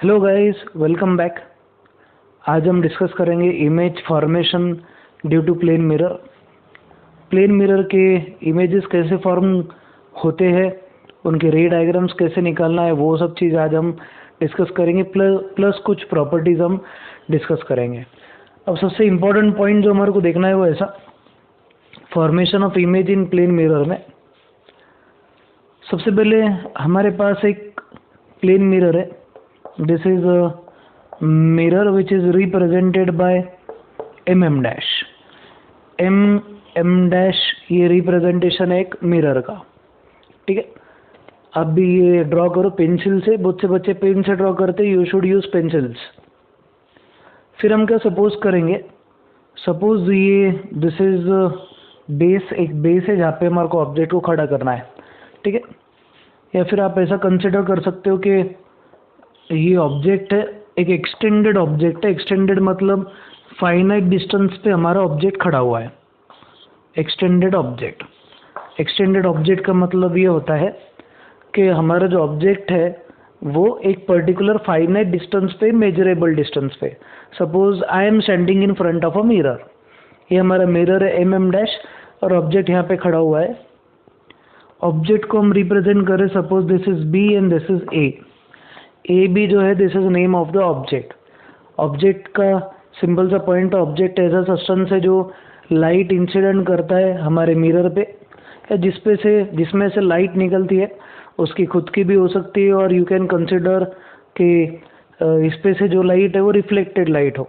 Hello guys, welcome back. आज हम discuss करेंगे image formation due to plane mirror. Plane mirror के images कैसे फॉर्म होते हैं, उनके रे डायग्राम्स कैसे निकालना है, वो सब चीज़ आज हम डिस्कस करेंगे। प्लस कुछ प्रॉपर्टीज़ हम डिस्कस करेंगे। अब सबसे इम्पोर्टेंट पॉइंट जो हमारे को देखना है वो ऐसा, formation of image in plane mirror में। सबसे पहले हमारे पास एक प्लेन मिरर है। This is a mirror which is represented by mm dash। mm dash ये रिप्रेजेंटेशन है एक मिरर का, ठीक है। आप भी ये ड्रॉ करो पेंसिल से। बहुत से बच्चे पेन से ड्रॉ करते हैं, यू शुड यूज पेंसिल्स। फिर हम क्या सपोज करेंगे, सपोज ये दिस इज बेस, एक बेस है जहाँ पे हमारे को ऑब्जेक्ट को खड़ा करना है, ठीक है। या फिर आप ऐसा कंसिडर कर सकते हो कि ये ऑब्जेक्ट है, एक एक्सटेंडेड ऑब्जेक्ट है। एक्सटेंडेड मतलब फाइनाइट डिस्टेंस पे हमारा ऑब्जेक्ट खड़ा हुआ है। एक्सटेंडेड ऑब्जेक्ट का मतलब ये होता है कि हमारा जो ऑब्जेक्ट है वो एक पर्टिकुलर फाइनाइट डिस्टेंस पे, मेजरेबल डिस्टेंस पे। Suppose I am standing in front of a mirror. ये हमारा मिरर है mm डैश, और ऑब्जेक्ट यहाँ पे खड़ा हुआ है। ऑब्जेक्ट को हम रिप्रेजेंट करें, suppose this is B and this is A. A B जो है this is name of the object. Object का सिंपल सा पॉइंट, ऑब्जेक्ट ऐसा सब्सटेंस है जो लाइट इंसिडेंट करता है हमारे मिरर पे, या जिसमें से लाइट निकलती है। उसकी खुद की भी हो सकती है, और यू कैन कंसिडर कि इस पे से जो लाइट है वो रिफ्लेक्टेड लाइट हो।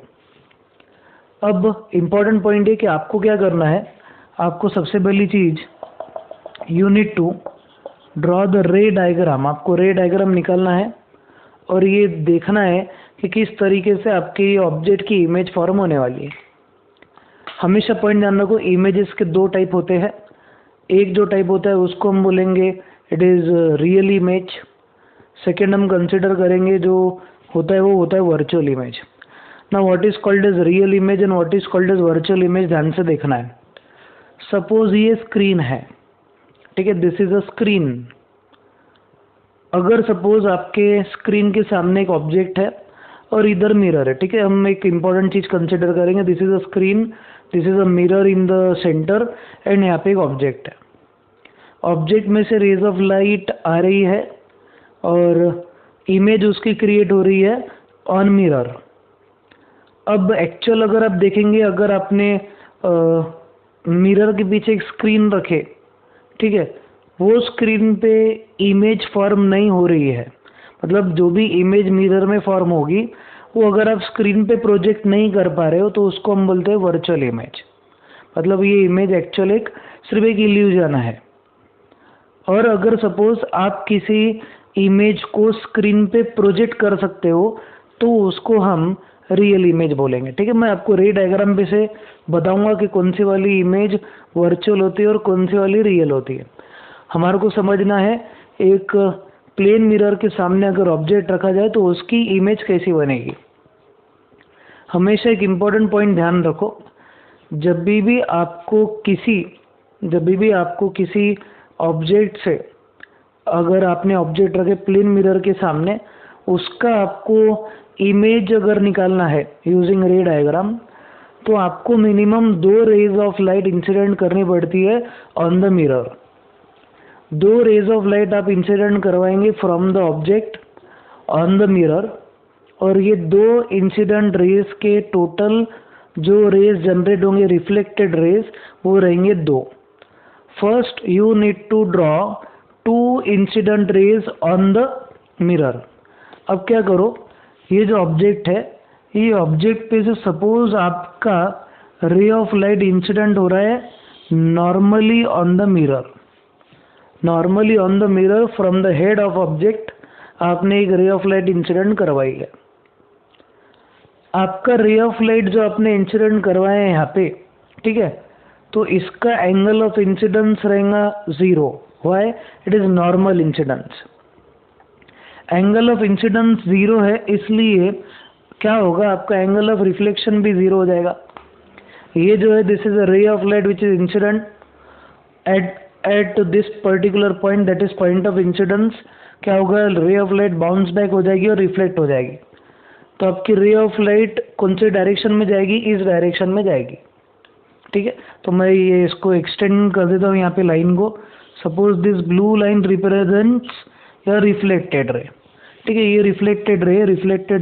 अब इम्पॉर्टेंट पॉइंट है कि आपको क्या करना है। आपको सबसे पहली चीज, you need to draw the ray diagram. आपको रे डायग्राम निकालना है और ये देखना है कि किस तरीके से आपके ऑब्जेक्ट की इमेज फॉर्म होने वाली है। हमेशा पॉइंट ध्यान रखो, इमेजेस के दो टाइप होते हैं। एक जो टाइप होता है उसको हम बोलेंगे it is real image. Second हम कंसिडर करेंगे जो होता है वो होता है वर्चुअल इमेज। ना what is called as real image and what is called as virtual image, ध्यान से देखना है। सपोज ये स्क्रीन है, ठीक है, दिस इज अ स्क्रीन। अगर सपोज आपके स्क्रीन के सामने एक ऑब्जेक्ट है और इधर मिरर है, ठीक है। हम एक इम्पॉर्टेंट चीज कंसिडर करेंगे, this is a screen, this is a mirror in the centre, and यहाँ पे एक ऑब्जेक्ट है। ऑब्जेक्ट में से रेज ऑफ लाइट आ रही है और इमेज उसकी क्रिएट हो रही है ऑन मिरर। अब एक्चुअल अगर आप देखेंगे, अगर आपने मिरर के पीछे एक स्क्रीन रखे, ठीक है, वो स्क्रीन पे इमेज फॉर्म नहीं हो रही है। मतलब जो भी इमेज मिरर में फॉर्म होगी वो अगर आप स्क्रीन पे प्रोजेक्ट नहीं कर पा रहे हो तो उसको हम बोलते हैं वर्चुअल इमेज। मतलब ये इमेज एक्चुअल सिर्फ एक इल्यूजन है। और अगर सपोज आप किसी इमेज को स्क्रीन पे प्रोजेक्ट कर सकते हो तो उसको हम रियल इमेज बोलेंगे, ठीक है। मैं आपको रे डायग्राम पे से बताऊंगा कि कौन सी वाली इमेज वर्चुअल होती है और कौन सी वाली रियल होती है। हमारे को समझना है, एक प्लेन मिरर के सामने अगर ऑब्जेक्ट रखा जाए तो उसकी इमेज कैसी बनेगी। हमेशा एक इम्पॉर्टेंट पॉइंट ध्यान रखो, जब भी आपको किसी ऑब्जेक्ट से, अगर आपने ऑब्जेक्ट रखे प्लेन मिरर के सामने, उसका आपको इमेज अगर निकालना है यूजिंग रे डायग्राम, तो आपको minimum 2 rays of light incident करनी पड़ती है on the mirror. 2 rays of light आप इंसिडेंट करवाएंगे from the object on the mirror, और ये 2 इंसिडेंट रेज के टोटल जो रेज जनरेट होंगे, रिफ्लेक्टेड रेज, वो रहेंगे 2। First you need to draw 2 incident rays on the mirror. अब क्या करो, ये जो ऑब्जेक्ट है, ये ऑब्जेक्ट पे से सपोज आपका रे ऑफ लाइट इंसिडेंट हो रहा है normally on the mirror. Normally on the mirror from the head of object आपने एक रे ऑफ लाइट इंसिडेंट करवाई है। आपका रे ऑफ लाइट जो आपने इंसिडेंट करवाया है यहाँ पे, ठीक है, तो इसका एंगल ऑफ इंसिडेंस रहेगा 0। Why? It is normal incidence. Angle of incidence 0 है, इसलिए क्या होगा, आपका एंगल ऑफ रिफ्लेक्शन भी 0 हो जाएगा। ये जो है this is a ray of light which is incident at this particular point, that is point of incidence, क्या होगा, ray of light bounce back हो जाएगी और रिफ्लेक्ट हो जाएगी। तो आपकी रे ऑफ लाइट कौन से डायरेक्शन में जाएगी, इस डायरेक्शन में जाएगी। ठीक है, तो मैं ये इसको एक्सटेंड कर देता हूँ यहाँ पे लाइन को। Suppose this blue line represents या रिफ्लेक्टेड रे। ठीक है, ये रिफ्लेक्टेड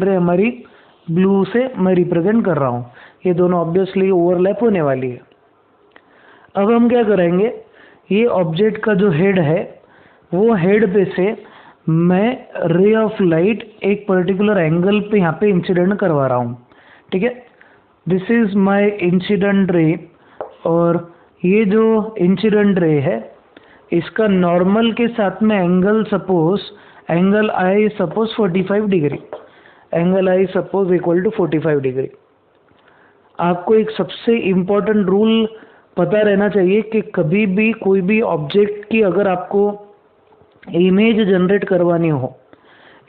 रे हमारी ब्लू से मैं रिप्रेजेंट कर रहा हूँ। ये दोनों ऑब्वियसली ओवरलैप होने वाली है। अब हम क्या करेंगे, ये ऑब्जेक्ट का जो हेड है वो हेड पे से मैं रे ऑफ लाइट एक पर्टिकुलर एंगल पे यहाँ पे इंसिडेंट करवा रहा हूँ। ठीक है, this is my incident ray, और ये जो इंसिडेंट रे है इसका नॉर्मल के साथ में angle i suppose 45 degree, angle i suppose equal to 45 degree. आपको एक सबसे इम्पोर्टेंट रूल पता रहना चाहिए कि कभी भी कोई भी ऑब्जेक्ट की अगर आपको इमेज जनरेट करवानी हो,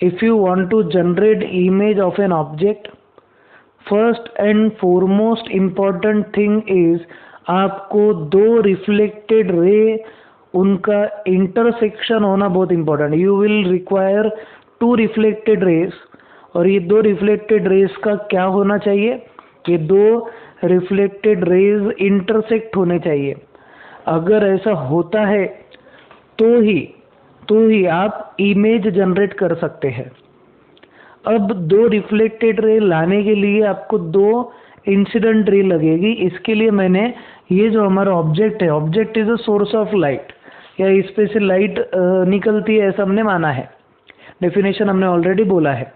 if you want to generate image of an object, first and foremost important thing is आपको दो रिफ्लेक्टेड रे, उनका इंटरसेक्शन होना बहुत इंपॉर्टेंट है। You will require 2 reflected raise, और ये 2 रिफ्लेक्टेड रेज का क्या होना चाहिए, ये 2 रिफ्लेक्टेड रेज इंटरसेक्ट होने चाहिए। अगर ऐसा होता है तो ही आप इमेज जनरेट कर सकते हैं। अब 2 रिफ्लेक्टेड रे लाने के लिए आपको 2 इंसिडेंट रे लगेगी। इसके लिए मैंने ये जो हमारा ऑब्जेक्ट है, object is a source of light, या इस पे से लाइट निकलती है ऐसा हमने माना है, डेफिनेशन हमने ऑलरेडी बोला है।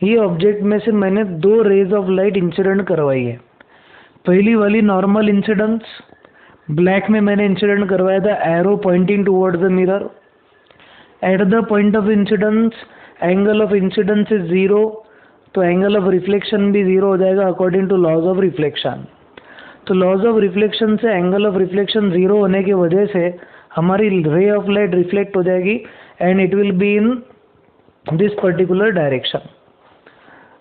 ये ऑब्जेक्ट में से मैंने 2 रेज ऑफ लाइट इंसिडेंट करवाई है। पहली वाली नॉर्मल इंसिडेंस, ब्लैक में मैंने इंसिडेंट करवाया था, arrow pointing towards the mirror. At the point of incidence angle of incidence is 0, तो एंगल ऑफ रिफ्लेक्शन भी 0 हो जाएगा according to laws of reflection. तो लॉज ऑफ रिफ्लेक्शन से एंगल ऑफ रिफ्लेक्शन 0 होने की वजह से हमारी रे ऑफ लाइट रिफ्लेक्ट हो जाएगी and it will be in this particular direction.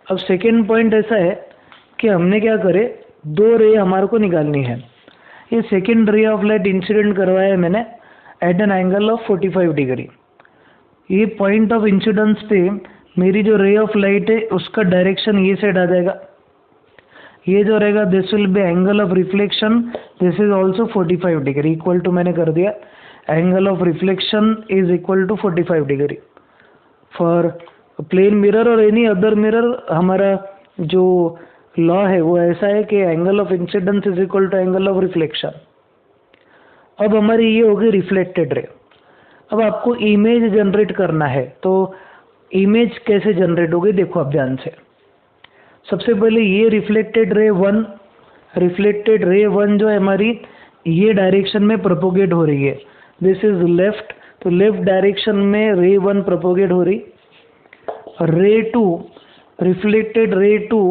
अब सेकेंड पॉइंट ऐसा है कि हमने क्या करे, 2 रे हमारे को निकालनी है। ये second ray of light incident करवाया है मैंने at an angle of 45 degree. ये पॉइंट ऑफ इंसिडेंस पे मेरी जो रे ऑफ लाइट है उसका डायरेक्शन ये साइड आ जाएगा। ये जो रहेगा this will be angle of reflection, this is also 45 degree, equal to मैंने कर दिया angle of reflection is equal to 45 degree for plane mirror और एनी अदर मिरर। हमारा जो लॉ है वो ऐसा है कि angle of incidence is equal to angle of reflection. अब हमारी ये होगी रिफ्लेक्टेड रे। अब आपको इमेज जनरेट करना है, तो इमेज कैसे जनरेट होगी देखो आप ध्यान से। सबसे पहले ये रिफ्लेक्टेड रे 1 जो है हमारी ये डायरेक्शन में प्रोपोगेट हो रही है, दिस इज लेफ्ट, तो लेफ्ट डायरेक्शन में रे 1 प्रोपोगेट हो रही। रे 2, रिफ्लेक्टेड रे 2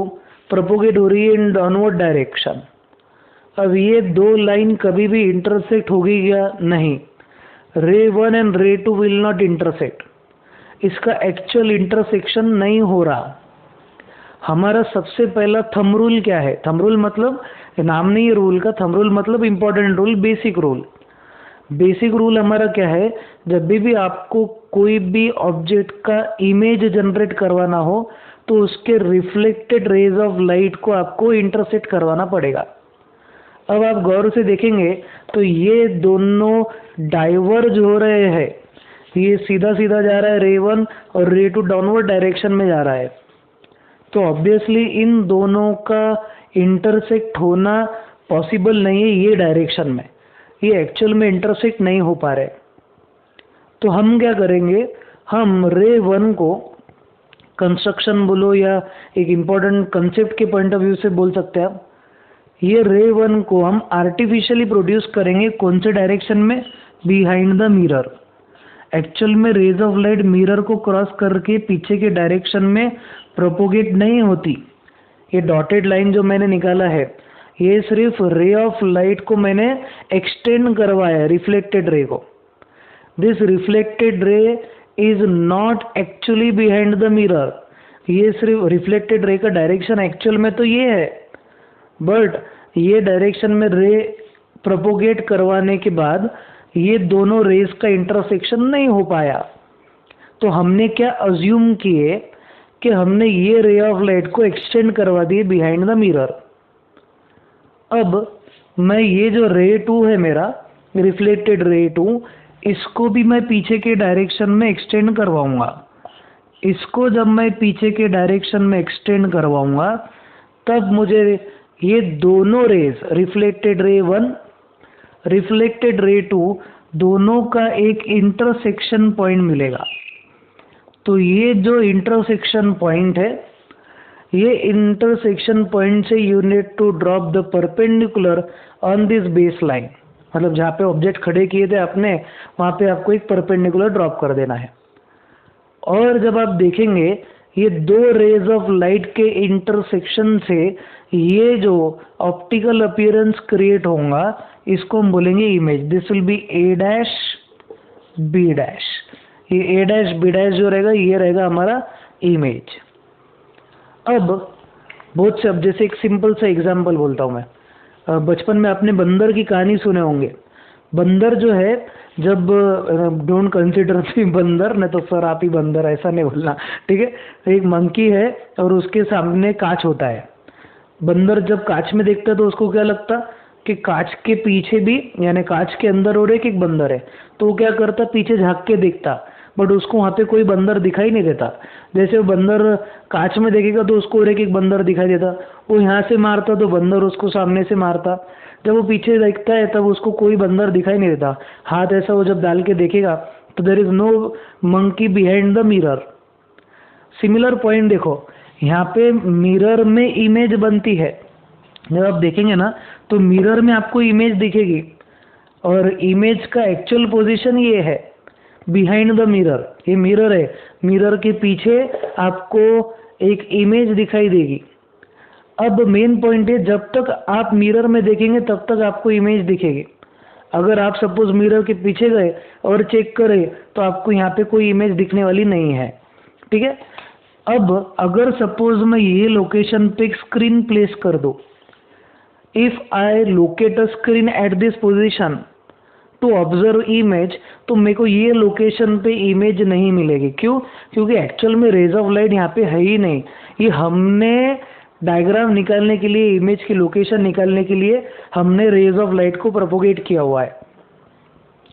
प्रोपोगेट हो रही है इन डाउनवर्ड डायरेक्शन। अब ये 2 लाइन कभी भी इंटरसेक्ट होगी या नहीं, रे 1 एंड रे 2 विल नॉट इंटरसेक्ट, इसका एक्चुअल इंटरसेक्शन नहीं हो रहा। हमारा सबसे पहला थंब रूल क्या है, थंब रूल मतलब नाम नहीं है रूल का, थंब रूल मतलब important rule, basic rule. Basic rule हमारा क्या है, जब भी आपको कोई भी ऑब्जेक्ट का इमेज जनरेट करवाना हो तो उसके रिफ्लेक्टेड रेज ऑफ लाइट को आपको इंटरसेक्ट करवाना पड़ेगा। अब आप गौर से देखेंगे तो ये दोनों डाइवर्ज हो रहे हैं, ये सीधा सीधा जा रहा है रे 1 और रे 2 डाउनवर्ड डायरेक्शन में जा रहा है। तो ऑब्वियसली इन दोनों का इंटरसेक्ट होना पॉसिबल नहीं है ये डायरेक्शन में, ये एक्चुअल में इंटरसेक्ट नहीं हो पा रहे। तो हम क्या करेंगे, हम रे 1 को कंस्ट्रक्शन बोलो या एक इम्पॉर्टेंट कंसेप्ट के पॉइंट ऑफ व्यू से बोल सकते हैं आप, ये रे 1 को हम आर्टिफिशियली प्रोड्यूस करेंगे कौन से डायरेक्शन में, बिहाइंड द मिरर। एक्चुअल में रेज ऑफ लाइट मिरर को क्रॉस करके पीछे के डायरेक्शन में प्रोपोगेट नहीं होती। ये डॉटेड लाइन जो मैंने निकाला है ये सिर्फ रे ऑफ लाइट को मैंने एक्सटेंड करवाया, रिफ्लेक्टेड रे को। This reflected ray is not actually behind the mirror, ये सिर्फ रिफ्लेक्टेड रे का डायरेक्शन एक्चुअल में तो ये है, बट ये डायरेक्शन में रे प्रोपोगेट करवाने के बाद ये दोनों रेज का इंटरसेक्शन नहीं हो पाया। तो हमने क्या अज्यूम किए कि हमने ये रे ऑफ लाइट को एक्सटेंड करवा दिए बिहाइंड द मिरर। अब मैं ये जो रे 2 है मेरा रिफ्लेक्टेड रे 2, इसको भी मैं पीछे के डायरेक्शन में एक्सटेंड करवाऊंगा। इसको जब मैं पीछे के डायरेक्शन में एक्सटेंड करवाऊंगा तब मुझे ये दोनों raise reflected ray 1 reflected ray 2 दोनों का एक इंटरसेक्शन पॉइंट मिलेगा। तो ये जो इंटरसेक्शन पॉइंट है, ये इंटरसेक्शन पॉइंट से you need to drop the perpendicular on this base line, मतलब जहाँ पे ऑब्जेक्ट खड़े किए थे आपने वहाँ पे आपको एक परपेंडिकुलर ड्रॉप कर देना है। और जब आप देखेंगे ये दो रेज ऑफ लाइट के इंटरसेक्शन से ये जो ऑप्टिकल अपीयरेंस क्रिएट होगा इसको हम बोलेंगे image. This will be A dash B dash. ये ए डैश बी डैश जो रहेगा ये रहेगा हमारा इमेज। अब बहुत से, अब जैसे एक सिंपल सा एग्जांपल बोलता हूँ मैं। बचपन में आपने बंदर की कहानी सुने होंगे। बंदर जो है, जब डोंट कंसिडर मी बंदर, नहीं तो सर आप ही बंदर, ऐसा नहीं बोलना, ठीक है। एक मंकी है और उसके सामने कांच होता है। बंदर जब कांच में देखता है तो उसको क्या लगता कि कांच के पीछे भी, यानी कांच के अंदर और एक बंदर है। तो वो क्या करता, पीछे झांक के देखता, बट उसको वहाँ पे कोई बंदर दिखाई नहीं देता। जैसे वो बंदर कांच में देखेगा तो उसको और एक बंदर दिखाई देता। वो यहाँ से मारता तो बंदर उसको सामने से मारता। जब वो पीछे देखता है तब उसको कोई बंदर दिखाई नहीं देता। हाथ ऐसा वो जब डाल के देखेगा तो there is no monkey behind the mirror. Similar point देखो, यहाँ पे मिरर में इमेज बनती है। जब आप देखेंगे ना तो मिरर में आपको इमेज दिखेगी और इमेज का एक्चुअल पोजीशन ये है बिहाइंड द मिरर। ये मिरर है, मिरर के पीछे आपको एक इमेज दिखाई देगी। अब मेन पॉइंट है, जब तक आप मिरर में देखेंगे तब तक आपको इमेज दिखेगी। अगर आप सपोज मिरर के पीछे गए और चेक करें तो आपको यहाँ पे कोई इमेज दिखने वाली नहीं है, ठीक है। अब अगर सपोज मैं ये लोकेशन पे स्क्रीन प्लेस कर दूं, if I locate a screen at this position to observe image, तो मेरे को ये लोकेशन पे इमेज नहीं मिलेगी। क्यों? क्योंकि एक्चुअल में रेज ऑफ लाइट यहाँ पे है ही नहीं। ये हमने डायग्राम निकालने के लिए, इमेज की लोकेशन निकालने के लिए हमने रेज ऑफ लाइट को प्रोपोगेट किया हुआ है।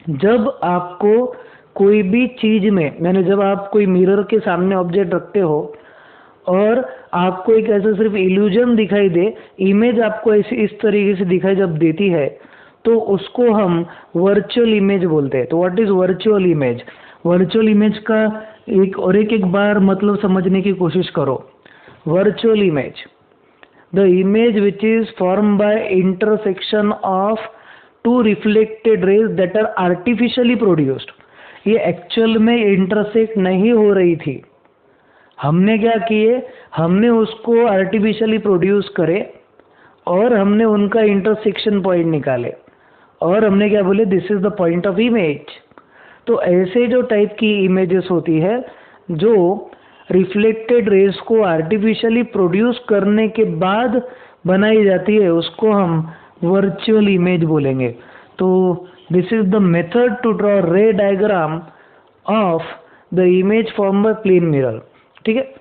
जब आपको कोई भी चीज में, मैंने जब आप कोई मिरर के सामने ऑब्जेक्ट रखते हो और आपको एक ऐसा सिर्फ इल्यूजन दिखाई दे, इमेज आपको ऐसे इस तरीके से दिखाई जब देती है, तो उसको हम वर्चुअल इमेज बोलते हैं। तो what is virtual image? Virtual image का एक बार मतलब समझने की कोशिश करो। Virtual image, the image which is form by intersection of two reflected rays that are artificially produced. ये एक्चुअल में इंटरसेक्ट नहीं हो रही थी, हमने क्या किए, हमने उसको आर्टिफिशियली प्रोड्यूस करे और हमने उनका इंटरसेक्शन पॉइंट निकाले और हमने क्या बोले, this is the point of image. तो ऐसे जो टाइप की इमेजेस होती है जो रिफ्लेक्टेड रेज को आर्टिफिशियली प्रोड्यूस करने के बाद बनाई जाती है, उसको हम वर्चुअल इमेज बोलेंगे। तो this is the method to draw ray diagram of the image form by plane mirror, ठीक है।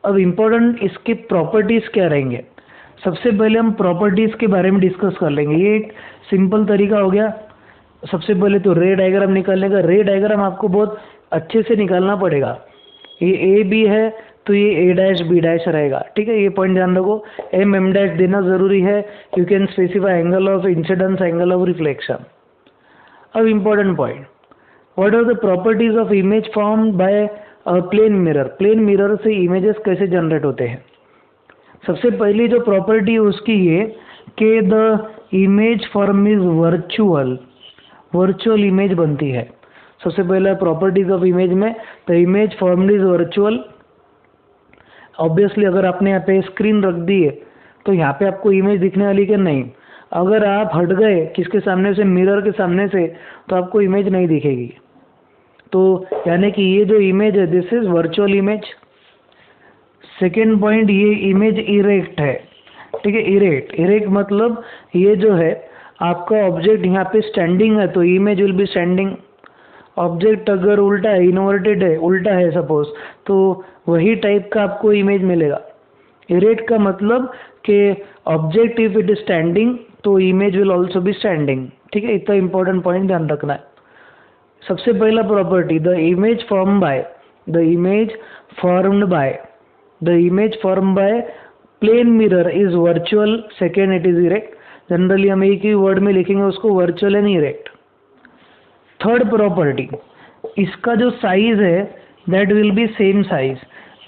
अब इम्पोर्टेंट इसके प्रॉपर्टीज क्या रहेंगे, सबसे पहले हम प्रॉपर्टीज के बारे में डिस्कस कर लेंगे। ये एक सिंपल तरीका हो गया। सबसे पहले तो रे डायग्राम निकालने का। रे डायग्राम आपको बहुत अच्छे से निकालना पड़ेगा। ये ए बी है तो ये ए डैश बी डैश रहेगा, ठीक है। ये पॉइंट ध्यान रखो, एम एम डैश देना जरूरी है। You can specify angle of incidence, angle of reflection. अब important point, what are the properties of image form by plane mirror. Plane mirror से इमेजेस कैसे जनरेट होते हैं? सबसे पहली जो प्रॉपर्टी है उसकी ये कि the image form is virtual. Virtual image बनती है। सबसे पहला प्रॉपर्टीज ऑफ इमेज में, the image form is virtual. Obviously अगर आपने यहाँ पे स्क्रीन रख दी है तो यहाँ पे आपको इमेज दिखने वाली कि नहीं। अगर आप हट गए किसके सामने से, मिरर के सामने से, तो आपको इमेज नहीं दिखेगी। तो यानी कि ये जो इमेज है this is virtual image. Second point, ये इमेज इरेक्ट है, ठीक है। इरेक्ट मतलब ये जो है आपका ऑब्जेक्ट यहाँ पे स्टैंडिंग है तो image will B standing. Object अगर उल्टा है, इन्वर्टेड है, उल्टा है सपोज, तो वही टाइप का आपको इमेज मिलेगा। इरेक्ट का मतलब कि object if it is standing तो image will also be standing. ठीक है, इतना इंपॉर्टेंट पॉइंट ध्यान रखना है। सबसे पहला property, the image formed by plane mirror is virtual. Second, it is erect. Generally हम एक ही वर्ड में लिखेंगे उसको, virtual and erect. Third property, इसका जो साइज है that will be same size.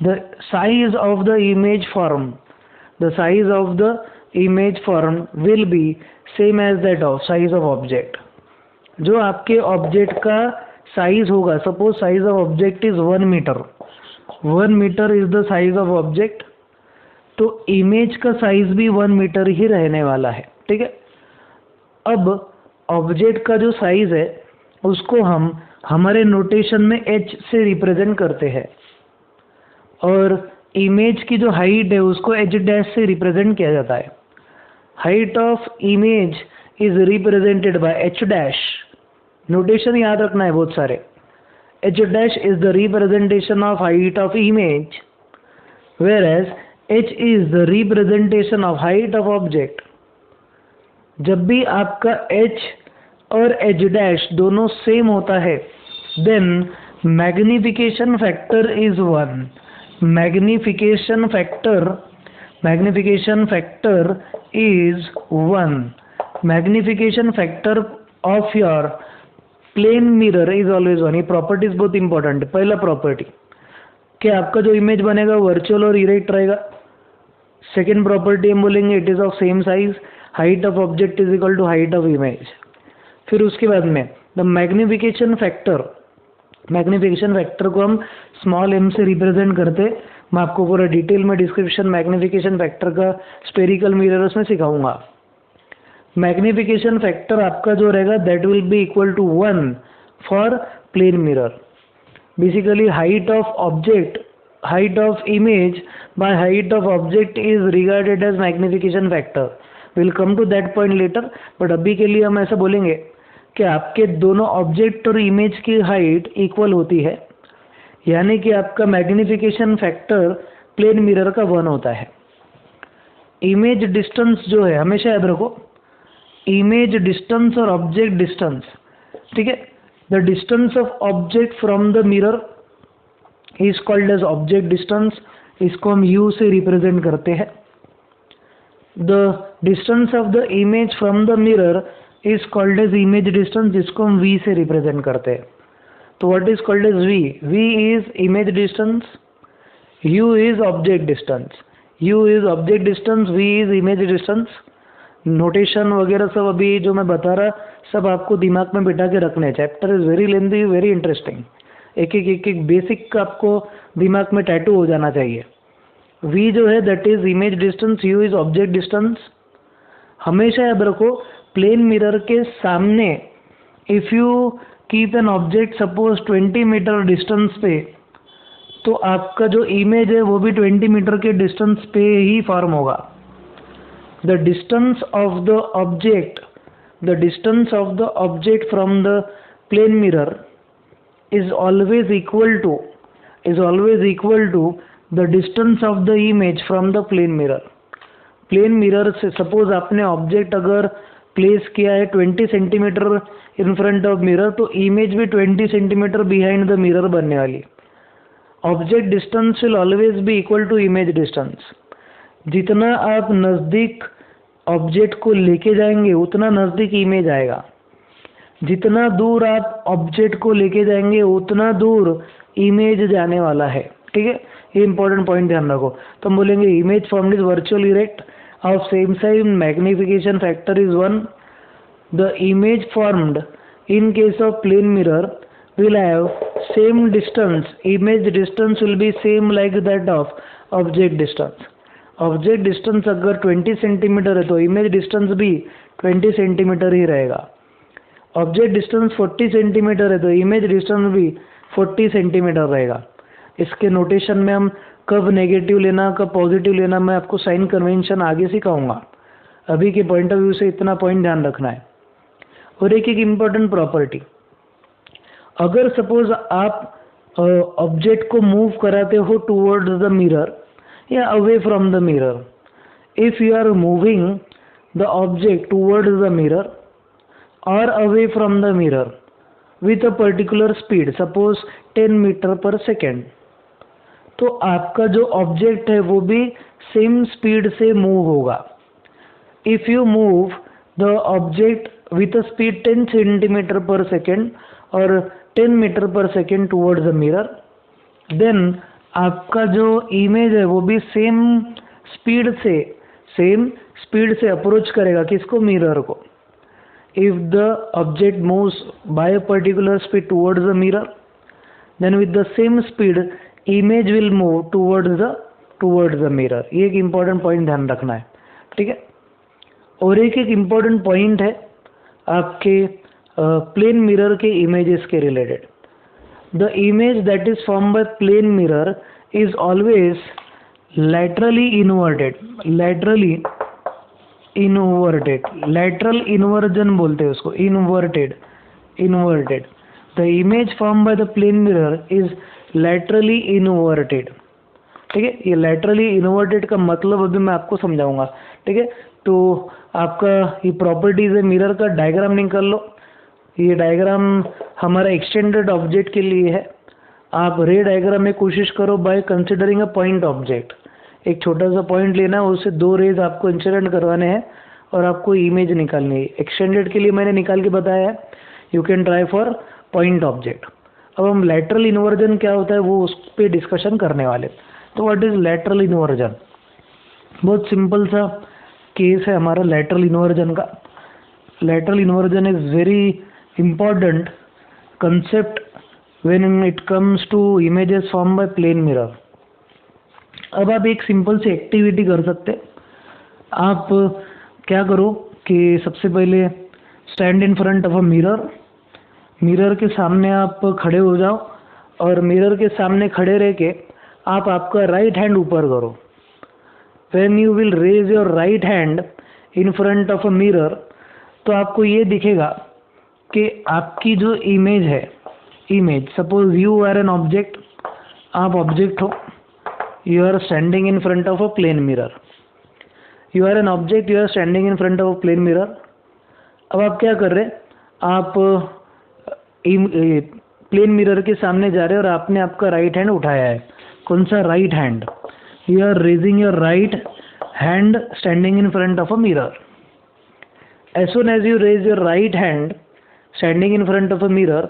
The size of the image form will be same as that of size of object. जो आपके ऑब्जेक्ट का साइज होगा, suppose size of object is 1 metre, 1 metre is the size of object, तो image का size भी 1 metre ही रहने वाला है। ठीक है, अब ऑब्जेक्ट का जो साइज है उसको हम हमारे नोटेशन में h से रिप्रेजेंट करते हैं, और इमेज की जो हाइट है उसको h डैश से रिप्रेजेंट किया जाता है। Height of image is represented by h dash. Notation याद रखना है बहुत सारे। h dash is the representation of height of image, whereas h is the representation of height of object। जब भी आपका h और h डैश दोनों सेम होता है, then magnification factor is 1। magnification factor is 1। magnification factor of your plane mirror is always 1। ये properties बहुत important है। पहला प्रॉपर्टी कि आपका जो इमेज बनेगा वर्चुअल और इरेक्ट रहेगा। सेकेंड प्रॉपर्टी हम बोलेंगे it is of same size, height of object is equal to height of image. फिर उसके बाद में द मैग्निफिकेशन फैक्टर को हम स्मॉल m से रिप्रेजेंट करते। मैं आपको पूरा डिटेल में डिस्क्रिप्शन मैग्निफिकेशन फैक्टर का स्पेरिकल मिरर्स में सिखाऊंगा। मैग्निफिकेशन फैक्टर आपका जो रहेगा that will be equal to 1 for plane mirror. Basically height of image by height of object is regarded as magnification factor। we'll come to that point later, but अभी के लिए हम ऐसा बोलेंगे कि आपके दोनों ऑब्जेक्ट और इमेज की हाइट इक्वल होती है, यानी कि आपका मैग्निफिकेशन फैक्टर प्लेन मिरर का 1 होता है। इमेज डिस्टेंस जो है हमेशा याद रखो, इमेज डिस्टेंस और ऑब्जेक्ट डिस्टेंस। ठीक है, the distance of object from the mirror is called as object distance. इसको हम u से रिप्रेजेंट करते हैं। The distance of the image from the mirror is called as image distance, जिसको हम v से रिप्रेजेंट करते हैं। तो what is called as v? v is image distance, u is object distance, v is image distance. Notation वगैरह सब अभी जो मैं बता रहा सब आपको दिमाग में बिठा के रखने हैं। Chapter is very lengthy, very interesting. एक बेसिक आपको दिमाग में टैटू हो जाना चाहिए। v जो है that is image distance, u is object distance. हमेशा याद रखो प्लेन मिरर के सामने if you keep an object suppose 20 metre distance पे, तो आपका जो इमेज है वो भी 20 मीटर के डिस्टेंस पे ही फॉर्म होगा। The distance of the object from the plane mirror is always equal to the distance of the image from the plane mirror। Plane mirror से सपोज आपने ऑब्जेक्ट अगर प्लेस किया है 20 centimetre in front of mirror, तो image भी 20 centimetre behind the mirror बनने वाली। Object distance will always be equal to image distance. जितना आप नज़दीक ऑब्जेक्ट को लेके जाएंगे उतना नज़दीक इमेज आएगा, जितना दूर आप ऑब्जेक्ट को लेके जाएंगे उतना दूर इमेज जाने वाला है। ठीक है, ये इंपॉर्टेंट पॉइंट ध्यान रखो। तो हम बोलेंगे image formed is virtual erect of same size, magnification factor is 1। The image formed in case of plane mirror will have same distance, image distance will be same like that of object distance. Object distance अगर 20 centimetre है तो image distance भी 20 centimetre ही रहेगा। Object distance 40 centimetre है तो image distance भी 40 centimetre रहेगा। इसके नोटेशन में हम कब नेगेटिव लेना कब पॉजिटिव लेना मैं आपको साइन कन्वेंशन आगे सिखाऊंगा। अभी के पॉइंट ऑफ व्यू से इतना पॉइंट ध्यान रखना है। और एक इम्पॉर्टेंट प्रॉपर्टी, अगर सपोज आप ऑब्जेक्ट को मूव कराते हो टूवर्ड्स द मिरर या away from the mirror, if you are moving the object towards the mirror or away from the mirror with a particular speed, suppose 10 metre पर second, तो आपका जो object है वो भी सेम स्पीड से move होगा. If you move the object with a speed 10 centimetre per second और 10 मीटर पर second towards the mirror, then आपका जो इमेज है वो भी सेम स्पीड से अप्रोच करेगा किसको, मिरर को. If the object moves by a particular speed towards the mirror, then with the same speed image will move towards the mirror. ये एक इम्पॉर्टेंट पॉइंट ध्यान रखना है, ठीक है. और एक इम्पॉर्टेंट पॉइंट है आपके प्लेन मिरर के इमेजेस के related. The image that is form by plane mirror is always laterally inverted. Lateral inversion बोलते हैं उसको, inverted. The image formed by the plane mirror is laterally inverted. ठीक है, ये laterally inverted का मतलब अभी मैं आपको समझाऊंगा. ठीक है, तो आपका ये प्रॉपर्टीज है मिरर का, डायग्राम निकाल लो. ये डायग्राम हमारा एक्सटेंडेड ऑब्जेक्ट के लिए है. आप रे डायग्राम में कोशिश करो by considering a point object. एक छोटा सा पॉइंट लेना है, उससे 2 रेज आपको इंसिडेंट करवाने हैं और आपको इमेज निकालनी है. एक्सटेंडेड के लिए मैंने निकाल के बताया है, you can try for point object. अब हम लैटरल इन्वर्जन क्या होता है वो उस पर डिस्कशन करने वाले. तो व्हाट इज लैटरल इन्वर्जन? बहुत सिंपल सा केस है हमारा लैटरल इन्वर्जन का. Lateral inversion is very important concept when it comes to images form by plane mirror. अब आप एक सिंपल सी एक्टिविटी कर सकते. आप क्या करो कि सबसे पहले stand in front of a mirror. Mirror के सामने आप खड़े हो जाओ और मिरर के सामने खड़े रह के आप आपका राइट हैंड ऊपर करो. When you will raise your right hand in front of a mirror, तो आपको ये दिखेगा कि आपकी जो इमेज है, suppose you are an object, आप ऑब्जेक्ट हो, you are standing in front of a plane mirror. You are an object, you are standing in front of a plane mirror. अब आप क्या कर रहे हैं, आप प्लेन मिरर के सामने जा रहे हैं और आपने आपका राइट हैंड उठाया है. कौन सा right hand? You are raising your right hand standing in front of a mirror. As soon as you raise your right hand standing in front of a mirror,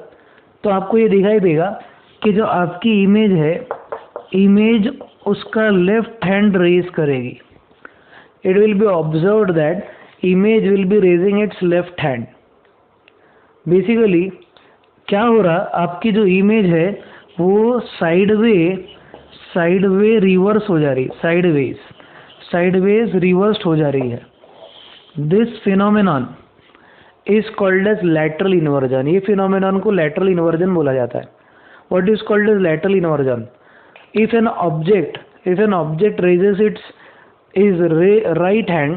तो आपको ये दिखाई देगा कि जो आपकी इमेज है, इमेज उसका लेफ्ट हैंड रेज करेगी. It will be observed that image will B raising it's left hand. Basically क्या हो रहा, आपकी जो इमेज है वो साइडवे रिवर्स हो जा रही, साइडवेज रिवर्स्ड हो जा रही है. This phenomenon is called as lateral inversion. ये फिनोमेनॉन को लैटरल इन्वर्जन बोला जाता है. What is called as lateral inversion? If an object raises its right hand,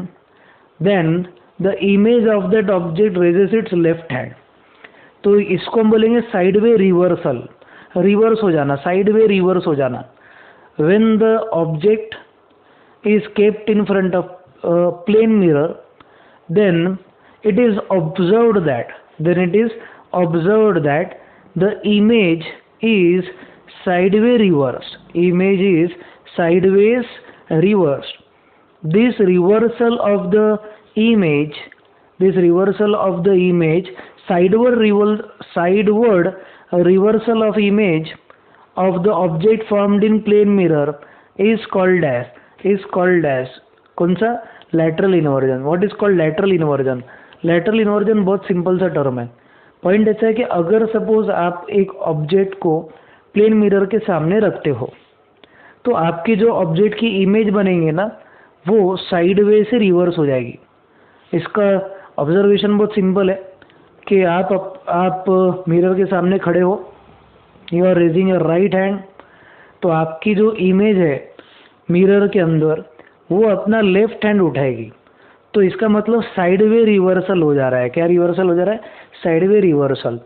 then the image of that object raises its left hand. तो इसको हम बोलेंगे sideway reversal, reverse हो जाना, साइडवे रिवर्स हो जाना. When the object is kept in front of a plane mirror, then it is observed that the image is sideways reversed. Image is sideways reversed. This reversal of the image, sideward reversal of image of the object formed in plane mirror is called as कौन सा? lateral inversion. What is called lateral inversion? lateral inversion बहुत simple सा term है. Point ऐसा है कि अगर suppose आप एक ऑब्जेक्ट को प्लेन मिरर के सामने रखते हो, तो आपकी जो ऑब्जेक्ट की इमेज बनेंगे ना, वो साइडवे से रिवर्स हो जाएगी. इसका ऑब्जर्वेशन बहुत सिंपल है कि आप मिरर के सामने खड़े हो, you are raising your right hand, तो आपकी जो इमेज है मिरर के अंदर वो अपना लेफ्ट हैंड उठाएगी. तो इसका मतलब साइडवे रिवर्सल हो जा रहा है. क्या रिवर्सल हो जा रहा है? Sideway reversal.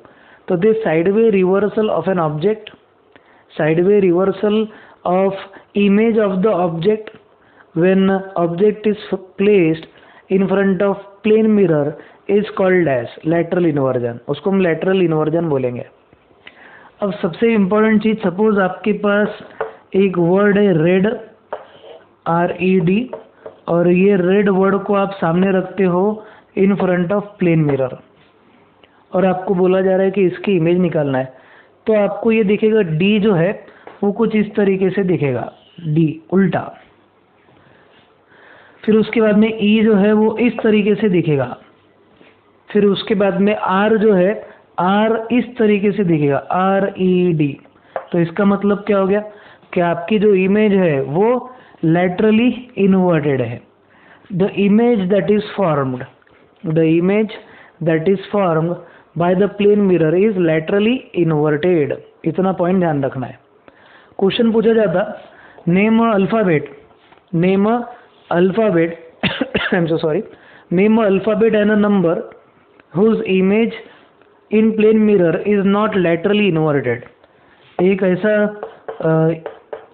तो this sideway reversal of an object, sideway reversal of image of the object when object is placed in front of plane mirror is called as lateral inversion. उसको हम lateral inversion बोलेंगे। अब सबसे important चीज, suppose आपके पास एक word है red, RED, और ये रेड वर्ड को आप सामने रखते हो in front of plane mirror, और आपको बोला जा रहा है कि इसकी इमेज निकालना है। तो आपको ये दिखेगा D जो है वो कुछ इस तरीके से दिखेगा, D उल्टा। फिर उसके बाद में E जो है वो इस तरीके से दिखेगा। फिर उसके बाद में R जो है, R इस तरीके से दिखेगा, RED। तो इसका मतलब क्या हो गया कि आपकी जो इमेज है वो लैटरली इन्वर्टेड है। The image that is formed, the image that is formed by the plane mirror is laterally inverted. इतना पॉइंट ध्यान रखना है। क्वेश्चन पूछा जाता, name alphabet, name alphabet I'm so sorry, name an alphabet and a number whose image in plane mirror is not laterally inverted। एक ऐसा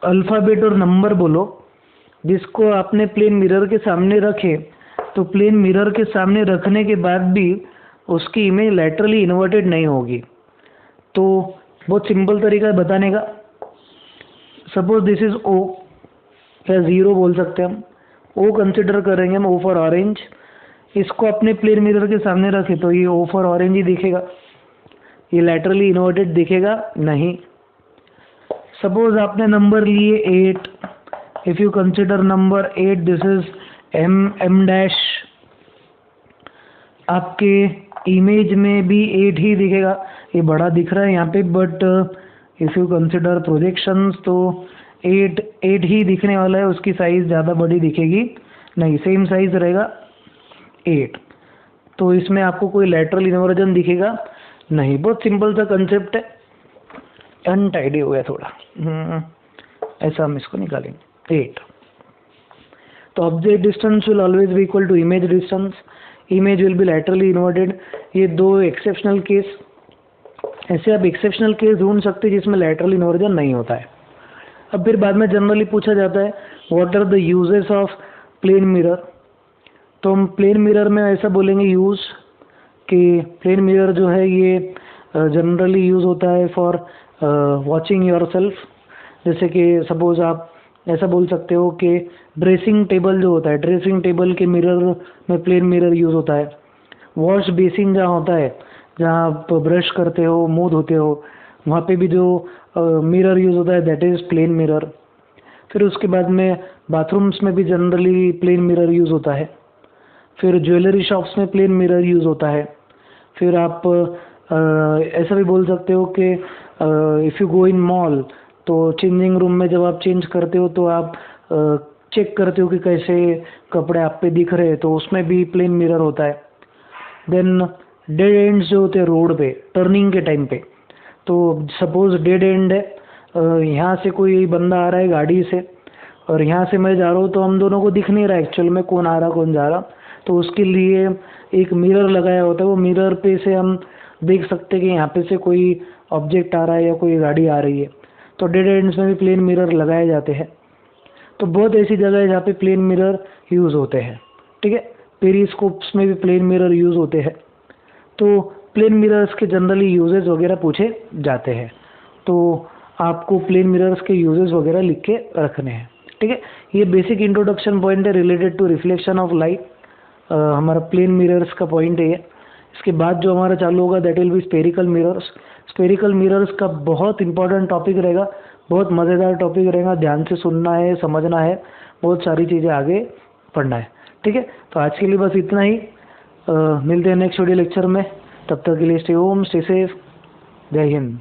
alphabet और number बोलो जिसको आपने प्लेन मिरर के सामने रखे, तो प्लेन मिरर के सामने रखने के बाद भी उसकी इमेज लैटरली इन्वर्टेड नहीं होगी। तो बहुत सिंपल तरीका है बताने का। सपोज दिस इज O या 0 बोल सकते हैं हम, O कंसिडर करेंगे हम, O फॉर ऑरेंज। इसको अपने प्लेन मिरर के सामने रखे तो ये O फॉर ऑरेंज ही दिखेगा, ये लैटरली इन्वर्टेड दिखेगा नहीं। सपोज आपने नंबर लिए 8, if you consider number 8, this is M dash, आपके इमेज में भी 8 ही दिखेगा। ये बड़ा दिख रहा है यहाँ पे, but if you consider projections तो 8 ही दिखने वाला है, उसकी साइज ज़्यादा बड़ी दिखेगी नहीं, सेम साइज रहेगा 8। तो इसमें आपको कोई लैटरल इन्वर्जन दिखेगा नहीं। बहुत सिंपल सा कंसेप्ट है, अनटाइडी हो गया थोड़ा, ऐसा हम इसको निकालेंगे 8। तो object distance will always be equal to image distance, image will be laterally inverted. ये दो एक्सेप्शनल केस, ऐसे आप एक्सेप्शनल केस ढूंढ सकते हैं जिसमें लैटरल इन्वर्जन नहीं होता है। अब फिर बाद में जनरली पूछा जाता है what are the uses of plane mirror. तो हम प्लेन मिरर में ऐसा बोलेंगे यूज कि प्लेन मिरर जो है ये जनरली यूज होता है फॉर वॉचिंग योरसेल्फ। जैसे कि सपोज आप ऐसा बोल सकते हो कि ड्रेसिंग टेबल जो होता है, ड्रेसिंग टेबल के मिरर में प्लेन मिरर यूज होता है। वॉश बेसिन जहाँ होता है, जहाँ आप ब्रश करते हो, मुंह धोते हो, वहाँ पे भी जो मिरर यूज होता है दैट इज प्लेन मिरर। फिर उसके बाद में बाथरूम्स में भी जनरली प्लेन मिरर यूज होता है। फिर ज्वेलरी शॉप्स में प्लेन मिरर यूज होता है। फिर आप ऐसा भी बोल सकते हो कि if you go in mall, तो चेंजिंग रूम में जब आप चेंज करते हो तो आप चेक करते हो कि कैसे कपड़े आप पे दिख रहे हैं, तो उसमें भी प्लेन मिरर होता है। देन डेड एंड्स जो होते हैं रोड पे टर्निंग के टाइम पे, तो सपोज डेड एंड है, यहाँ से कोई बंदा आ रहा है गाड़ी से और यहाँ से मैं जा रहा हूँ, तो हम दोनों को दिख नहीं रहा एक्चुअल में कौन आ रहा कौन जा रहा। तो उसके लिए एक मिरर लगाया होता है, वो मिरर पे से हम देख सकते हैं कि यहाँ पे से कोई ऑब्जेक्ट आ रहा है या कोई गाड़ी आ रही है। तो डेड एंड्स में भी प्लेन मिरर लगाए जाते हैं। तो बहुत ऐसी जगह है जहाँ पे प्लेन मिरर यूज़ होते हैं, ठीक है। पेरिस्कोप्स में भी प्लेन मिरर यूज़ होते हैं। तो प्लेन मिरर्स के जनरली यूजेस वगैरह पूछे जाते हैं, तो आपको प्लेन मिरर्स के यूजेस वगैरह लिख के रखने हैं, ठीक है। ये बेसिक इंट्रोडक्शन पॉइंट है related to reflection of light. हमारा प्लेन मिरर्स का पॉइंट है ये। इसके बाद जो हमारा चालू होगा that will be spherical mirrors. Spherical mirrors का बहुत इंपॉर्टेंट टॉपिक रहेगा, बहुत मज़ेदार टॉपिक रहेगा, ध्यान से सुनना है, समझना है, बहुत सारी चीज़ें आगे पढ़ना है, ठीक है। तो आज के लिए बस इतना ही, मिलते हैं नेक्स्ट वीडियो लेक्चर में। तब तक के लिए स्टे होम, स्टे सेफ, जय हिंद।